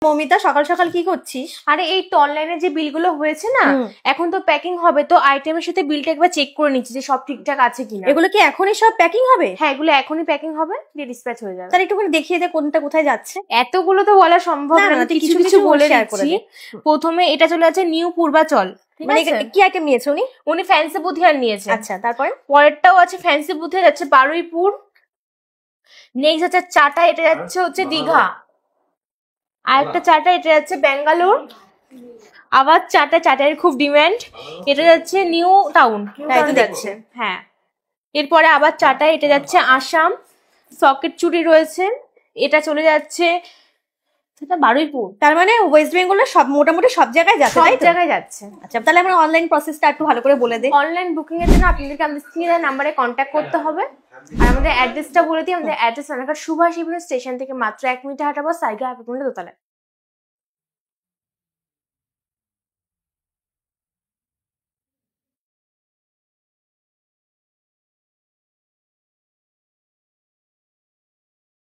মমিতা সকাল সকাল কি করছিস? আরে এই তো অনলাইনে যে বিলগুলো হয়েছে না, এখন তো প্যাকিং হবে, তো আইটেমের সাথে বিলটা একবার চেক করে নিচ্ছি যে সব ঠিকঠাক আছে কিনা। এগুলো কি এখনই সব প্যাকিং হবে? হ্যাঁ, এগুলো এখনই প্যাকিং হবে, দিয়ে ডিসপ্যাচ হয়ে যাবে। তাহলে একটুখানি দেখিয়ে দে কোনটা কোথায় যাচ্ছে। এতগুলো তো বলা সম্ভব না, কিছু কিছু বলে দিচ্ছি। প্রথমে এটা চলে যাচ্ছে নিউ পূর্বাচল, মানে কি আইটেম নিয়েছে উনি? উনি ফ্যান্সি বুথিয়ার নিয়েছে। আচ্ছা, তারপরে পরেরটাও আছে ফ্যান্সি বুথিয়ার, যাচ্ছে বারুইপুর। নেক্সট আছে চাটা, এটা যাচ্ছে হচ্ছে দীঘা। আরেকটা চাটা, এটা যাচ্ছে ব্যাঙ্গালোর। আবার চাটার খুব ডিমান্ড, এটা যাচ্ছে নিউ টাউন যাচ্ছে। হ্যাঁ, এরপরে আবার চাটা, এটা যাচ্ছে আসাম। সকেট চুড়ি রয়েছে, এটা চলে যাচ্ছে বারুইপুর। তার মানে ওয়েস্ট বেঙ্গলের সব মোটামুটি সব জায়গায় যাচ্ছে, সব জায়গায় যাচ্ছে। আচ্ছা, তাহলে আমরা অনলাইন প্রসেসটা একটু ভালো করে বলে দে। অনলাইন বুকিং এর জন্য আপনাদেরকে আমাদের স্ক্রিনে নাম্বারে কন্ট্যাক্ট করতে হবে। আর আমাদের অ্যাড্রেসটা বলে দিই, আমাদের অ্যাড্রেস রানাঘাট সুভাষ স্টেশন থেকে মাত্র 1 মিনিট হাঁটা পর সাইকেল দোতলায়।